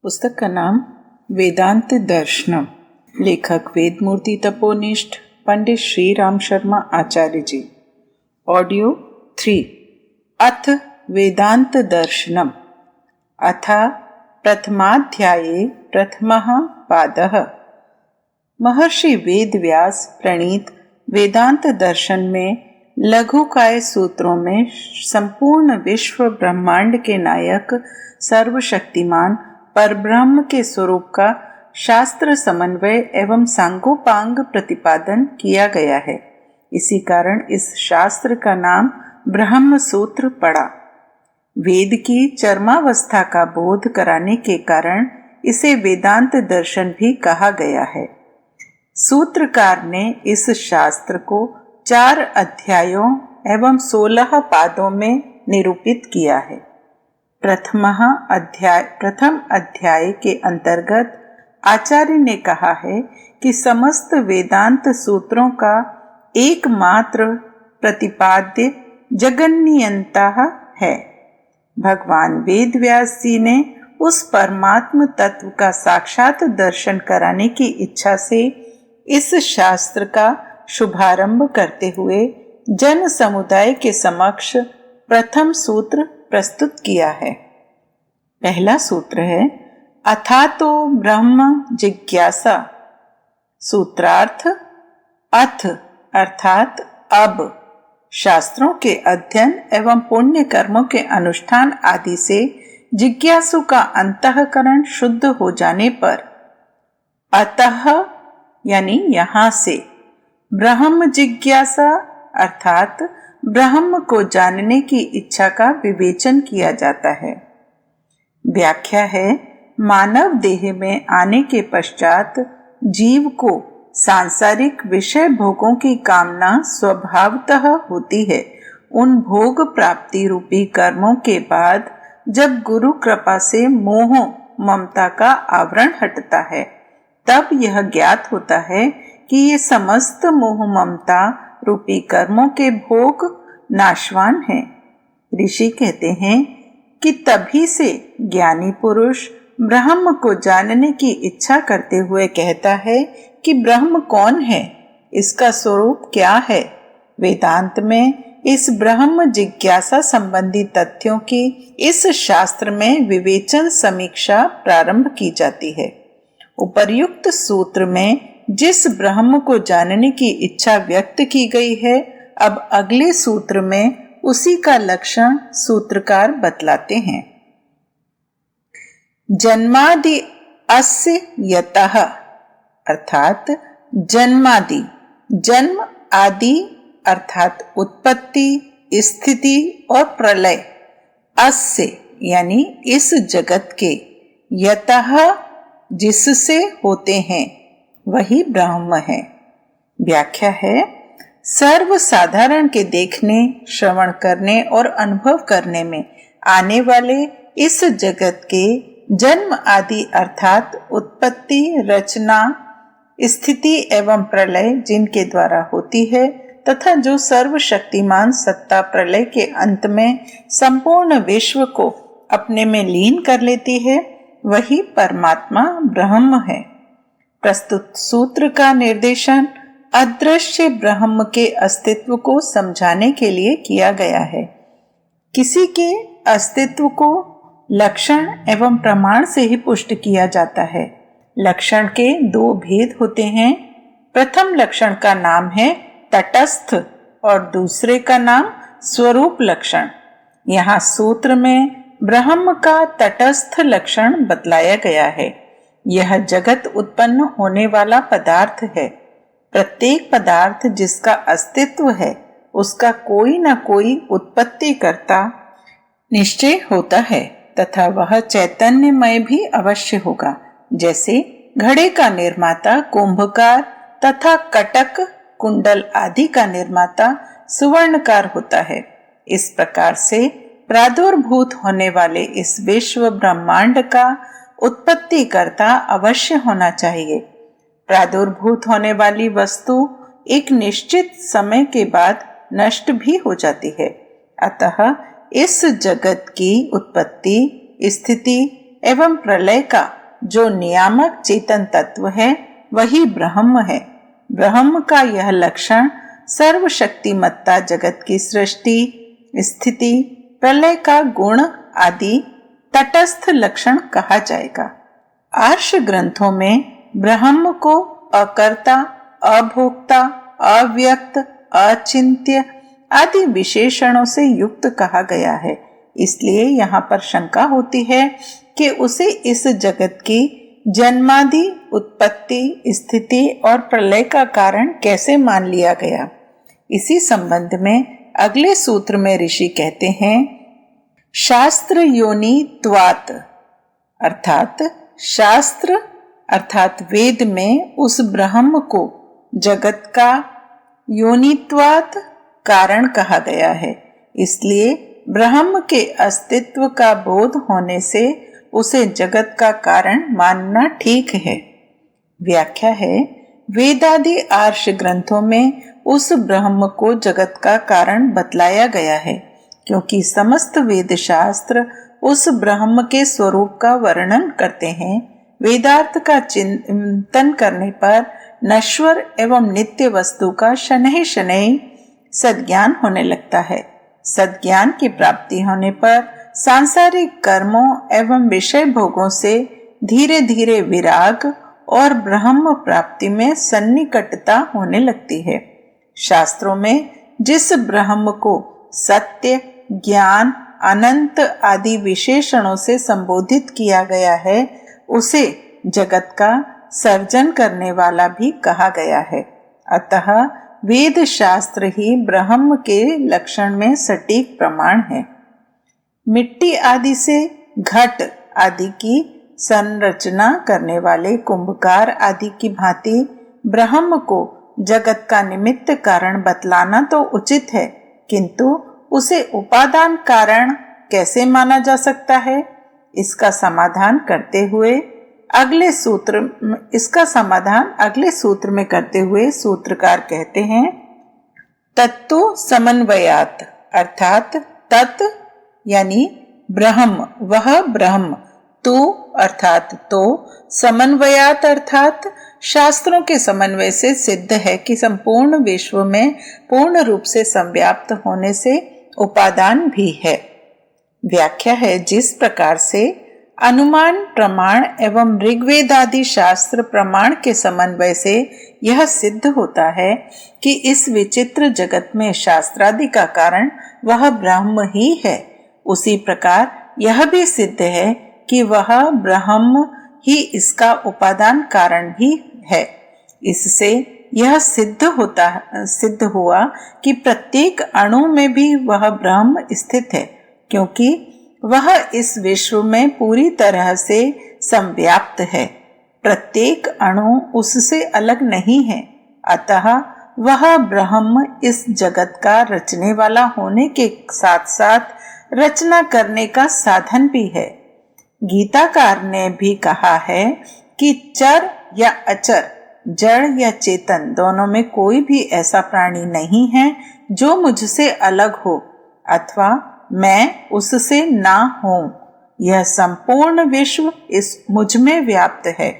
पुस्तक का नाम वेदांत दर्शनम। लेखक वेदमूर्ति तपोनिष्ठ पंडित श्री राम शर्मा आचार्य जी। ऑडियो 3। अथ वेदांत दर्शनम अथ प्रथमाध्याये प्रथमः पादः। महर्षि वेदव्यास प्रणीत वेदांत दर्शन में लघुकाय सूत्रों में संपूर्ण विश्व ब्रह्मांड के नायक सर्वशक्तिमान परब्रह्म के स्वरूप का शास्त्र समन्वय एवं सांगोपांग प्रतिपादन किया गया है। इसी कारण इस शास्त्र का नाम ब्रह्म सूत्र पड़ा। वेद की चरमावस्था का बोध कराने के कारण इसे वेदांत दर्शन भी कहा गया है। सूत्रकार ने इस शास्त्र को 4 अध्यायों एवं 16 पादों में निरूपित किया है। प्रथम अध्याय के अंतर्गत आचार्य ने कहा है कि समस्त वेदांत सूत्रों का एकमात्र प्रतिपाद्य जगन्नियंता है। भगवान वेदव्यास जी ने उस परमात्म तत्व का साक्षात दर्शन कराने की इच्छा से इस शास्त्र का शुभारंभ करते हुए जन समुदाय के समक्ष प्रथम सूत्र प्रस्तुत किया है। पहला सूत्र है अथातो ब्रह्म जिज्ञासा। सूत्रार्थ अथ अर्थात अब शास्त्रों के अध्ययन एवं पुण्य कर्मों के अनुष्ठान आदि से जिज्ञासु का अंतःकरण शुद्ध हो जाने पर, अतः यानी यहाँ से, ब्रह्म जिज्ञासा अर्थात ब्रह्म को जानने की इच्छा का विवेचन किया जाता है। व्याख्या है, मानव देह में आने के पश्चात जीव को सांसारिक विषय भोगों की कामना स्वभावतः होती है। उन भोग प्राप्ति रूपी कर्मों के बाद जब गुरु कृपा से मोह ममता का आवरण हटता है, तब यह ज्ञात होता है कि ये समस्त मोह ममता रूपी कर्मों के भोग नाशवान हैं। ऋषि कहते हैं कि तभी से ज्ञानी पुरुष ब्रह्म को जानने की इच्छा करते हुए कहता है कि ब्रह्म कौन है, इसका स्वरूप क्या है। वेदांत में इस ब्रह्म जिज्ञासा संबंधी तथ्यों की इस शास्त्र में विवेचन समीक्षा प्रारंभ की जाती है। उपर्युक्त सूत्र में जिस ब्रह्म को जानने की इच्छा व्यक्त की गई है, अब अगले सूत्र में उसी का लक्षण सूत्रकार बतलाते हैं। जन्मादि अस्य यतः अर्थात जन्मादि, जन्म आदि अर्थात उत्पत्ति, स्थिति और प्रलय, अस्य यानी इस जगत के, यतः जिससे होते हैं, वही ब्रह्म है। व्याख्या है, सर्वसाधारण के देखने, श्रवण करने और अनुभव करने में आने वाले इस जगत के जन्म आदि अर्थात उत्पत्ति, रचना, स्थिति एवं प्रलय जिनके द्वारा होती है तथा जो सर्वशक्तिमान सत्ता प्रलय के अंत में संपूर्ण विश्व को अपने में लीन कर लेती है, वही परमात्मा ब्रह्म है। प्रस्तुत सूत्र का निर्देशन अदृश्य ब्रह्म के अस्तित्व को समझाने के लिए किया गया है। किसी के अस्तित्व को लक्षण एवं प्रमाण से ही पुष्ट किया जाता है। लक्षण के 2 भेद होते हैं। प्रथम लक्षण का नाम है तटस्थ और दूसरे का नाम स्वरूप लक्षण। यहाँ सूत्र में ब्रह्म का तटस्थ लक्षण बतलाया गया है। यह जगत उत्पन्न होने वाला पदार्थ है। प्रत्येक पदार्थ जिसका अस्तित्व है, उसका कोई न कोई उत्पत्ति करता निश्चय होता है तथा वह चैतन्यमय भी अवश्य होगा। जैसे घड़े का निर्माता कुंभकार तथा कटक, कुंडल आदि का निर्माता सुवर्णकार होता है। इस प्रकार से प्रादुर्भूत होने वाले इस विश्व ब्रह्मांड का उत्पत्ति करता अवश्य होना चाहिए। प्रादुर्भूत होने वाली वस्तु एक निश्चित समय के बाद नष्ट भी हो जाती है। अतः इस जगत की उत्पत्ति, स्थिति एवं प्रलय का जो नियामक चेतन तत्व है वही ब्रह्म है। ब्रह्म का यह लक्षण सर्वशक्तिमत्ता जगत की सृष्टि, स्थिति, प्रलय का गुण आदि तटस्थ लक्षण कहा जाएगा। आर्ष ग्रंथों में ब्रह्म को अकर्ता, अभोक्ता, अव्यक्त, अचिंत्य आदि विशेषणों से युक्त कहा गया है। इसलिए यहाँ पर शंका होती है कि उसे इस जगत की जन्मादि, उत्पत्ति, स्थिति और प्रलय का कारण कैसे मान लिया गया। इसी संबंध में अगले सूत्र में ऋषि कहते हैं, शास्त्र योनित्वात्, अर्थात शास्त्र अर्थात वेद में उस ब्रह्म को जगत का योनित्वात् कारण कहा गया है। इसलिए ब्रह्म के अस्तित्व का बोध होने से उसे जगत का कारण मानना ठीक है। व्याख्या है, वेदादि आर्ष ग्रंथों में उस ब्रह्म को जगत का कारण बतलाया गया है, क्योंकि समस्त वेद शास्त्र उस ब्रह्म के स्वरूप का वर्णन करते हैं। वेदार्थ का चिंतन करने पर नश्वर एवं नित्य वस्तु का शनैः शनैः सद्ज्ञान होने लगता है। सद्ज्ञान की प्राप्ति होने पर सांसारिक कर्मों एवं विषय भोगों से धीरे धीरे विराग और ब्रह्म प्राप्ति में सन्निकटता होने लगती है। शास्त्रों में जिस ब्रह्म को सत्य, ज्ञान, अनंत आदि विशेषणों से संबोधित किया गया है, उसे जगत का सर्जन करने वाला भी कहा गया है। अतः वेद शास्त्र ही ब्रह्म के लक्षण में सटीक प्रमाण है। मिट्टी आदि से घट आदि की संरचना करने वाले कुंभकार आदि की भांति ब्रह्म को जगत का निमित्त कारण बतलाना तो उचित है, किंतु उसे उपादान कारण कैसे माना जा सकता है, इसका समाधान अगले सूत्र में करते हुए सूत्रकार कहते हैं, तत्तो समन्वयात्, अर्थात तत् यानी ब्रह्म, वह ब्रह्म, तो अर्थात तो, समन्वयात् अर्थात शास्त्रों के समन्वय से सिद्ध है कि संपूर्ण विश्व में पूर्ण रूप से संव्याप्त होने से उपादान भी है। व्याख्या है, जिस प्रकार से अनुमान प्रमाण एवं ऋग्वेद आदि शास्त्र प्रमाण के समन्वय से यह सिद्ध होता है कि इस विचित्र जगत में शास्त्रादि का कारण वह ब्रह्म ही है, उसी प्रकार यह भी सिद्ध है कि वह ब्रह्म ही इसका उपादान कारण भी है। इससे यह सिद्ध हुआ कि प्रत्येक अणु में भी वह ब्रह्म स्थित है, क्योंकि वह इस विश्व में पूरी तरह से संव्याप्त है। प्रत्येक अणु उससे अलग नहीं है, अतः वह ब्रह्म इस जगत का रचने वाला होने के साथ साथ रचना करने का साधन भी है। गीताकार ने भी कहा है कि चर या अचर, जड़ या चेतन, दोनों में कोई भी ऐसा प्राणी नहीं है जो मुझसे अलग हो अथवा मैं उससे ना हूं। यह संपूर्ण विश्व इस मुझ में व्याप्त है।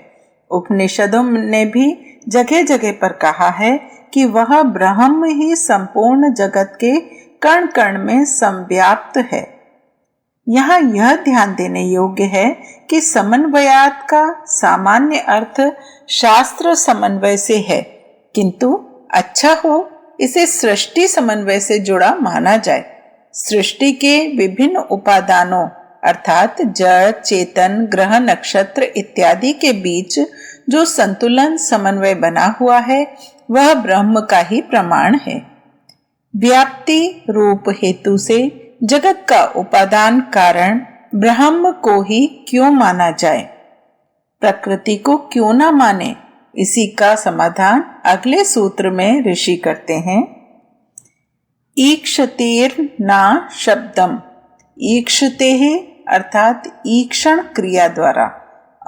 उपनिषदों ने भी जगह जगह पर कहा है कि वह ब्रह्म ही संपूर्ण जगत के कण कण में संव्याप्त है। यहाँ यह ध्यान देने योग्य है कि समन्वयात् का सामान्य अर्थ शास्त्र समन्वय से है, किंतु अच्छा हो इसे सृष्टि समन्वय से जुड़ा माना जाए। सृष्टि के विभिन्न उपादानों अर्थात जड़, चेतन, ग्रह, नक्षत्र इत्यादि के बीच जो संतुलन समन्वय बना हुआ है वह ब्रह्म का ही प्रमाण है। व्याप्ति रूप हेतु से जगत का उपादान कारण ब्रह्म को ही क्यों माना जाए, प्रकृति को क्यों ना माने, इसी का समाधान अगले सूत्र में ऋषि करते हैं। ईक्षतेर्ना शब्दम, ईक्षतेः अर्थात ईक्षण क्रिया द्वारा,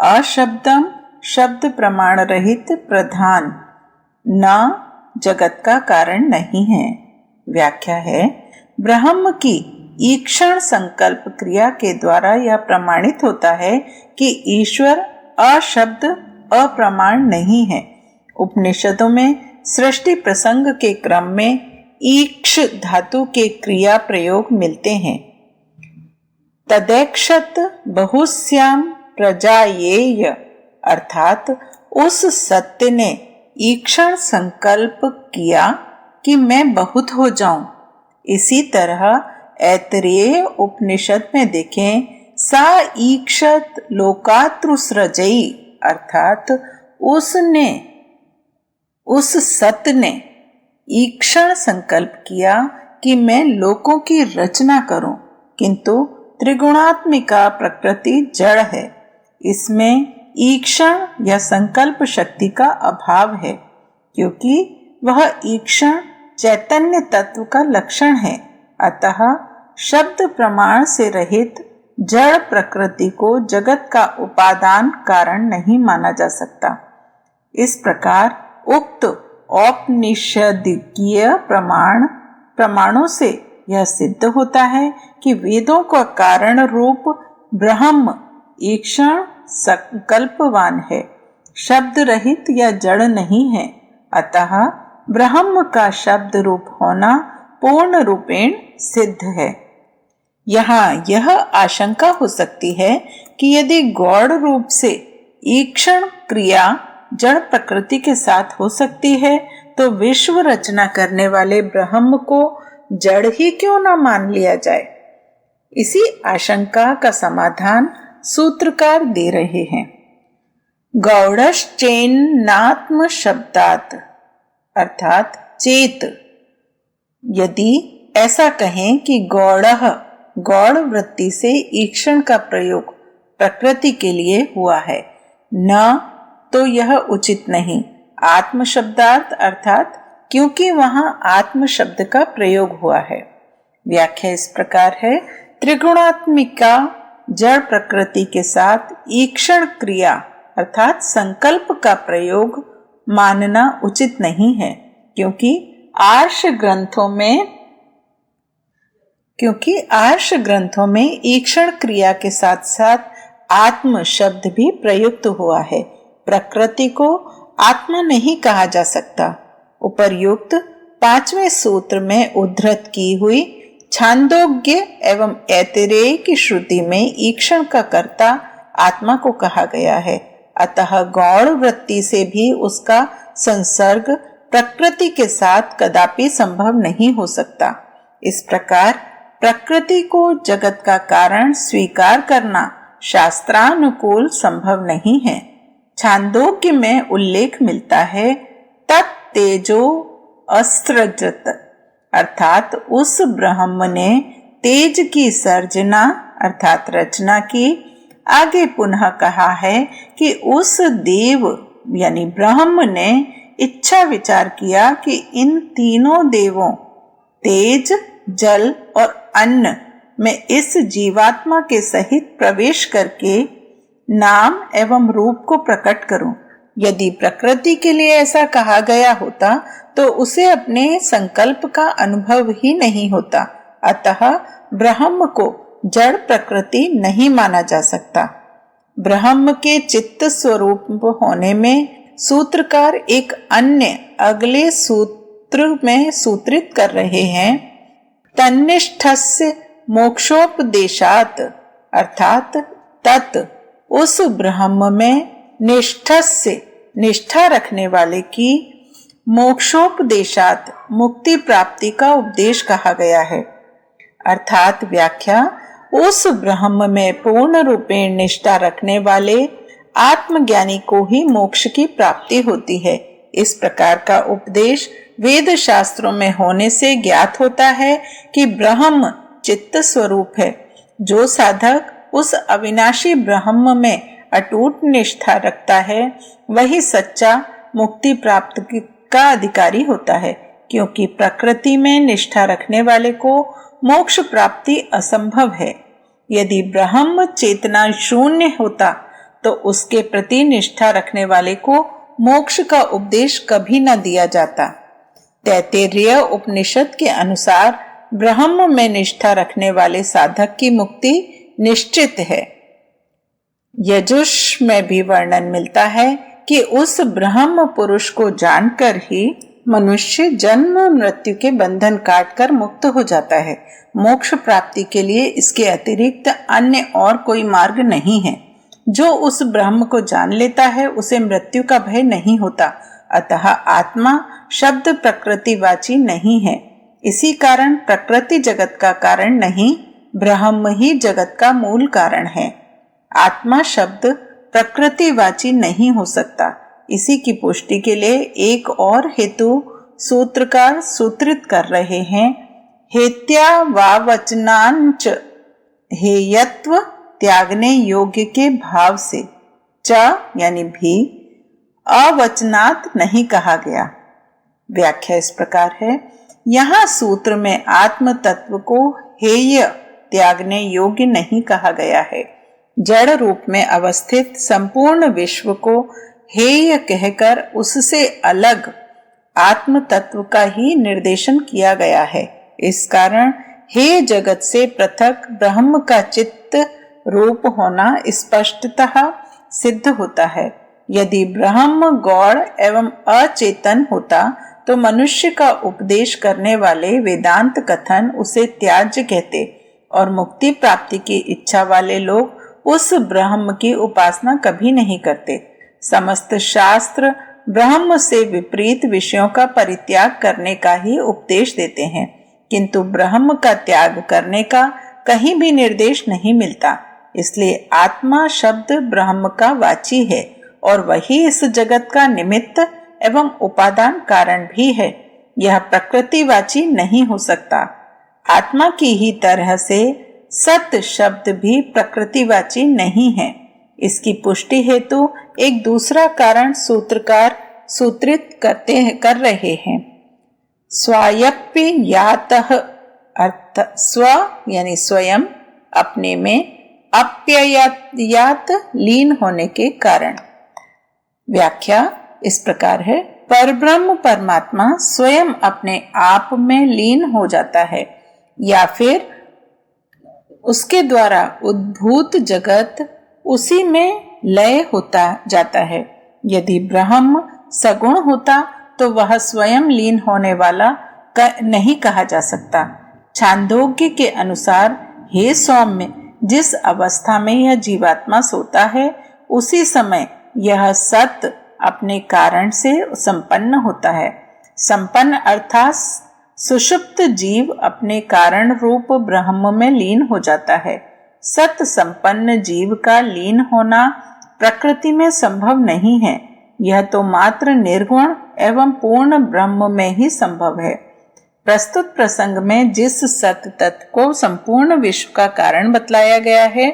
अशब्दम शब्द प्रमाण रहित प्रधान, न जगत का कारण नहीं है। व्याख्या है, ब्रह्म की ईक्षण संकल्प क्रिया के द्वारा यह प्रमाणित होता है कि ईश्वर अशब्द अप्रमाण नहीं है। उपनिषदों में सृष्टि प्रसंग के क्रम में ईक्ष धातु के क्रिया प्रयोग मिलते हैं। तदैक्षत बहुस्याम प्रजायेय, अर्थात उस सत्य ने ईक्षण संकल्प किया कि मैं बहुत हो जाऊं। इसी तरह ऐतरेय उपनिषद में देखें, सा ईक्षत लोकात्रुसृजयी, अर्थात उस सत्य ने ईक्षण संकल्प किया कि मैं लोकों की रचना करूं, किंतु त्रिगुणात्मिका प्रकृति जड़ है, इसमें ईक्षण या संकल्प शक्ति का अभाव है, क्योंकि वह ईक्षण चैतन्य तत्व का लक्षण है। अतः शब्द प्रमाण से रहित जड़ प्रकृति को जगत का उपादान कारण नहीं माना जा सकता। इस प्रकार उक्त औपनिषदिकीय प्रमाणों से यह सिद्ध होता है कि वेदों का कारण रूप ब्रह्म ईक्षण संकल्पवान है, शब्द रहित या जड़ नहीं है। अतः ब्रह्म का शब्द रूप होना पूर्ण रूपेण सिद्ध है। यहाँ यह आशंका हो सकती है कि यदि गौड़ रूप से ईक्षण क्रिया जड़ प्रकृति के साथ हो सकती है, तो विश्व रचना करने वाले ब्रह्म को जड़ ही क्यों न मान लिया जाए। इसी आशंका का समाधान सूत्रकार दे रहे हैं। गौड़श्चेन्नात्म शब्दात, अर्थात चेत। यदि ऐसा कहें कि गौड़ वृत्ति से ईक्षण का प्रयोग प्रकृति के लिए हुआ है, न तो यह उचित नहीं। आत्म शब्दार्थ, अर्थात क्योंकि वहां आत्म शब्द का प्रयोग हुआ है। व्याख्या इस प्रकार है, त्रिगुणात्मिका जड़ प्रकृति के साथ ईक्षण क्रिया अर्थात संकल्प का प्रयोग मानना उचित नहीं है, क्योंकि आर्ष ग्रंथों में ईक्षण क्रिया के साथ साथ आत्म शब्द भी प्रयुक्त हुआ है। प्रकृति को आत्मा नहीं कहा जा सकता। उपर्युक्त 5वें सूत्र में उद्धृत की हुई छांदोग्य एवं ऐतरेय की श्रुति में ईक्षण का कर्ता आत्मा को कहा गया है। अतः गौड़ वृत्ति से भी उसका संसर्ग प्रकृति के साथ कदापि संभव नहीं हो सकता। इस प्रकार प्रकृति को जगत का कारण स्वीकार करना शास्त्रानुकूल संभव नहीं है। छांदोग्य में उल्लेख मिलता है, तत्तेजो अस्त्रजत, अर्थात उस ब्रह्म ने तेज की सर्जना अर्थात रचना की। आगे पुनः कहा है कि उस देव यानी ब्रह्म ने इच्छा विचार किया कि इन तीनों देवों तेज, जल और अन्न में इस जीवात्मा के सहित प्रवेश करके नाम एवं रूप को प्रकट करूं। यदि प्रकृति के लिए ऐसा कहा गया होता तो उसे अपने संकल्प का अनुभव ही नहीं होता। अतः ब्रह्म को जड़ प्रकृति नहीं माना जा सकता। ब्रह्म के चित्त स्वरूप होने में सूत्रकार एक अन्य अगले सूत्र में सूत्रित कर रहे हैं, तन्निष्ठस्य मोक्षोपदेशात, अर्थात तत् उस ब्रह्म में निष्ठस्य निष्ठा रखने वाले की मोक्षोपदेशात मुक्ति प्राप्ति का उपदेश कहा गया है। अर्थात व्याख्या, उस ब्रह्म में पूर्ण रूपेण निष्ठा रखने वाले आत्मज्ञानी को ही मोक्ष की प्राप्ति होती है। इस प्रकार का उपदेश वेद शास्त्रों में होने से ज्ञात होता है कि ब्रह्म चित्त स्वरूप है। जो साधक उस अविनाशी ब्रह्म में अटूट निष्ठा रखता है वही सच्चा मुक्ति प्राप्त का अधिकारी होता है, क्योंकि प्रकृति में निष्ठा रखने वाले को मोक्ष प्राप्ति असंभव है। यदि ब्रह्म चेतना शून्य होता तो उसके प्रति निष्ठा रखने वाले को मोक्ष का उपदेश कभी न दिया जाता। तैत्तिरीय उपनिषद के अनुसार ब्रह्म में निष्ठा रखने वाले साधक की मुक्ति निश्चित है। यजुष में भी वर्णन मिलता है कि उस ब्रह्म पुरुष को जानकर ही मनुष्य जन्म मृत्यु के बंधन काटकर मुक्त हो जाता है। मोक्ष प्राप्ति के लिए इसके अतिरिक्त अन्य और कोई मार्ग नहीं है। जो उस ब्रह्म को जान लेता है उसे मृत्यु का भय नहीं होता। अतः आत्मा शब्द प्रकृतिवाची नहीं है। इसी कारण प्रकृति जगत का कारण नहीं, ब्रह्म ही जगत का मूल कारण है। आत्मा शब्द प्रकृतिवाची नहीं हो सकता। इसी की पुष्टि के लिए एक और हेतु सूत्रकार सूत्रित कर रहे हैं। हेत्यावावचनांच हेयत्व त्यागने योग्य के भाव से च यानी भी अवचनात् नहीं कहा गया। व्याख्या इस प्रकार है। यहाँ सूत्र में आत्म तत्व को हेय त्यागने योग्य नहीं कहा गया है। जड़ रूप में अवस्थित संपूर्ण विश्व को हेय कहकर उससे अलग आत्म तत्व का ही निर्देशन किया गया है। इस कारण हे जगत से पृथक ब्रह्म का चित्त रूप होना स्पष्टतः सिद्ध होता है। यदि ब्रह्म गौड़ एवं अचेतन होता तो मनुष्य का उपदेश करने वाले वेदांत कथन उसे त्याज्य कहते और मुक्ति प्राप्ति की इच्छा वाले लोग उस ब्रह्म की उपासना कभी नहीं करते। समस्त शास्त्र ब्रह्म से विपरीत विषयों का परित्याग करने का ही उपदेश देते हैं, किंतु ब्रह्म का त्याग करने का कहीं भी निर्देश नहीं मिलता। इसलिए आत्मा शब्द ब्रह्म का वाची है और वही इस जगत का निमित्त एवं उपादान कारण भी है। यह प्रकृतिवाची नहीं हो सकता। आत्मा की ही तरह से सत शब्द भी प्रकृतिवाची नहीं है। इसकी पुष्टि हेतु एक दूसरा कारण सूत्रकार सूत्रित कर रहे हैं। स्वायप्ययातः अर्थ स्व यानी स्वयं, अपने में, अप्ययात लीन होने के कारण। व्याख्या इस प्रकार है। परब्रह्म परमात्मा स्वयं अपने आप में लीन हो जाता है या फिर उसके द्वारा उद्भूत जगत उसी में लय होता जाता है। यदि ब्रह्म सगुण होता तो वह स्वयं लीन होने वाला नहीं कहा जा सकता। छांदोग्य के अनुसार हे सौम्य, जिस अवस्था में यह जीवात्मा सोता है उसी समय यह सत अपने कारण से संपन्न होता है। संपन्न अर्थात सुषुप्त जीव अपने कारण रूप ब्रह्म में लीन हो जाता है। सत संपन्न जीव का लीन होना प्रकृति में संभव नहीं है। यह तो मात्र निर्गुण एवं पूर्ण ब्रह्म में ही संभव है। प्रस्तुत प्रसंग में जिस सत तत्व को संपूर्ण विश्व का कारण बतलाया गया है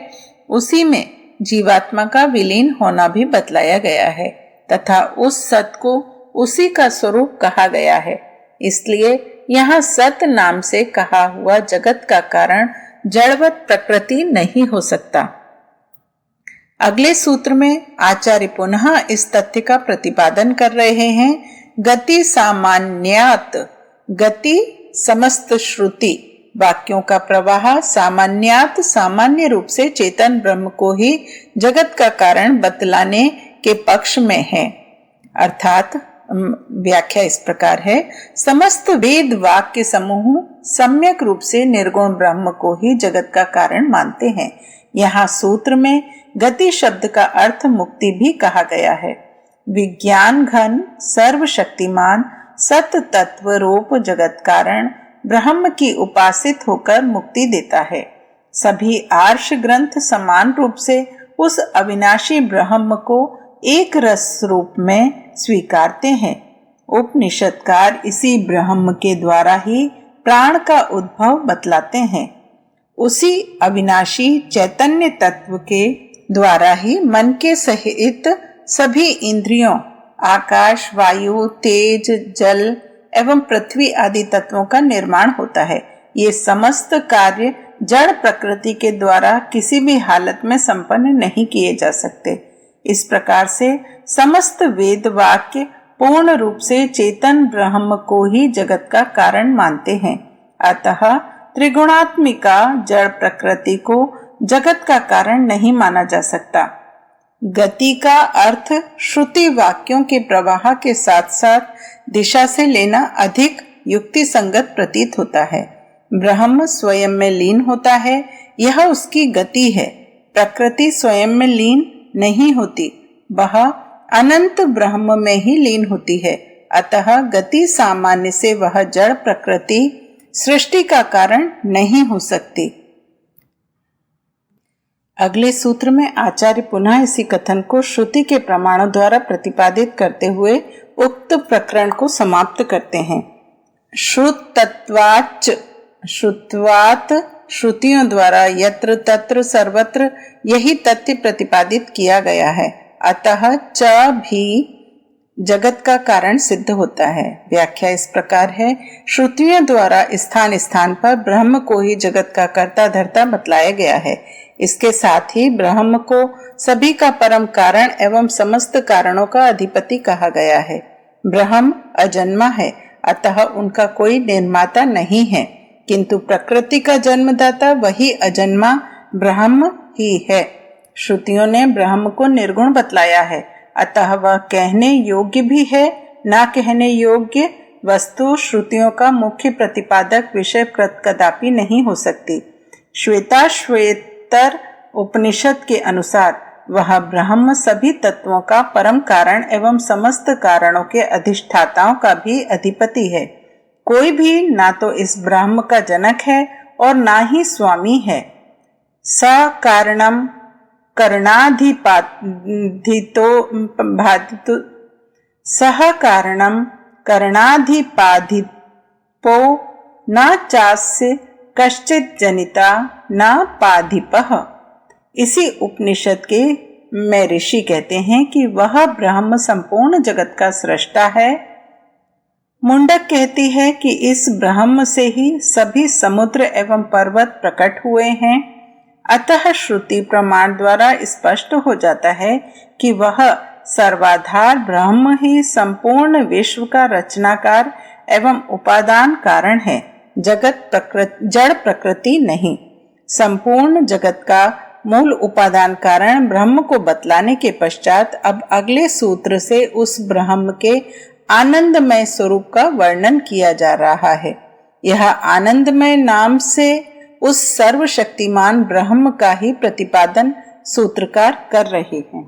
उसी में जीवात्मा का विलीन होना भी बतलाया गया है तथा उस सत को उसी का स्वरूप कहा गया है। इसलिए यहाँ सत नाम से कहा हुआ जगत का कारण जड़वत प्रकृति नहीं हो सकता। अगले सूत्र में आचार्य पुनः इस तथ्य का प्रतिपादन कर रहे हैं। गति सामान्यात, गति समस्त श्रुति वाक्यों का प्रवाह सामान्यात सामान्य रूप से चेतन ब्रह्म को ही जगत का कारण बतलाने के पक्ष में है। अर्थात व्याख्या इस प्रकार है। समस्त वेद वाक्य समूह सम्यक रूप से निर्गुण ब्रह्म को ही जगत का कारण मानते हैं। यहाँ सूत्र में गति शब्द का अर्थ मुक्ति भी कहा गया है। विज्ञान घन सर्वशक्तिमान सत तत्व रूप जगत कारण ब्रह्म की उपासित होकर मुक्ति देता है। सभी आर्ष ग्रंथ समान रूप से उस अविनाशी ब्रह्म को एक रस रूप में स्वीकारते हैं। उपनिषदकार इसी ब्रह्म के द्वारा ही प्राण का उद्भव बतलाते हैं। उसी अविनाशी चैतन्य तत्व के द्वारा ही मन के सहित सभी इंद्रियों, आकाश, वायु, तेज, जल एवं पृथ्वी आदि तत्वों का निर्माण होता है। ये समस्त कार्य जड़ प्रकृति के द्वारा किसी भी हालत में संपन्न नहीं किए जा सकते। इस प्रकार से समस्त वेद वाक्य पूर्ण रूप से चेतन ब्रह्म को ही जगत का कारण मानते हैं। अतः त्रिगुणात्मिका जड़ प्रकृति को जगत का कारण नहीं माना जा सकता। गति का अर्थ श्रुति वाक्यों के प्रवाह के साथ साथ दिशा से लेना अधिक युक्ति संगत प्रतीत होता है। ब्रह्म स्वयं में लीन होता है, यह उसकी गति है। प्रकृति स्वयं में लीन नहीं होती, वह अनंत ब्रह्म में ही लीन होती है। अतः गति सामान्य से वह जड़ प्रकृति सृष्टि का कारण नहीं हो सकती। अगले सूत्र में आचार्य पुनः इसी कथन को श्रुति के प्रमाणों द्वारा प्रतिपादित करते हुए उक्त प्रकरण को समाप्त करते हैं। श्रुतत्वाच्च श्रुत्वात् श्रुतियों द्वारा यत्र तत्र सर्वत्र यही तथ्य प्रतिपादित किया गया है। अतः च भी जगत का कारण सिद्ध होता है। व्याख्या इस प्रकार है, श्रुतियों द्वारा स्थान स्थान पर ब्रह्म को ही जगत का कर्ता धर्ता बतलाया गया है। इसके साथ ही ब्रह्म को सभी का परम कारण एवं समस्त कारणों का अधिपति कहा गया है। ब्रह्म अजन्मा है, अतः उनका कोई निर्माता नहीं है, किंतु प्रकृति का जन्मदाता वही अजन्मा ब्रह्म ही है। श्रुतियों ने ब्रह्म को निर्गुण बतलाया है, अतः वह कहने योग्य भी है, ना कहने योग्य वस्तु श्रुतियों का मुख्य प्रतिपादक विषय कदापि नहीं हो सकती। श्वेताश्वेतर उपनिषद के अनुसार वह ब्रह्म सभी तत्वों का परम कारण एवं समस्त कारणों के अधिष्ठाताओं का भी अधिपति है। कोई भी ना तो इस ब्रह्म का जनक है और ना ही स्वामी है। स कारणम करणाधिपाधितो भादितो सह कारणम करणाधिपाधिपो न चास्य कश्चित जनिता न पाधिपः। इसी उपनिषद के में ऋषि कहते हैं कि वह ब्रह्म संपूर्ण जगत का सृष्टा है। मुंडक कहती है कि इस ब्रह्म से ही सभी समुद्र एवं पर्वत प्रकट हुए हैं। अतः श्रुति प्रमाण द्वारा स्पष्ट हो जाता है कि वह सर्वाधार ब्रह्म ही संपूर्ण विश्व का रचनाकार एवं उपादान कारण है, जड़ प्रकृति नहीं। संपूर्ण जगत का मूल उपादान कारण ब्रह्म को बतलाने के पश्चात अब अगले सूत्र से उस ब्रह्म के आनंदमय स्वरूप का वर्णन किया जा रहा है। यह आनंदमय नाम से उस सर्वशक्तिमान ब्रह्म का ही प्रतिपादन सूत्रकार कर रहे हैं।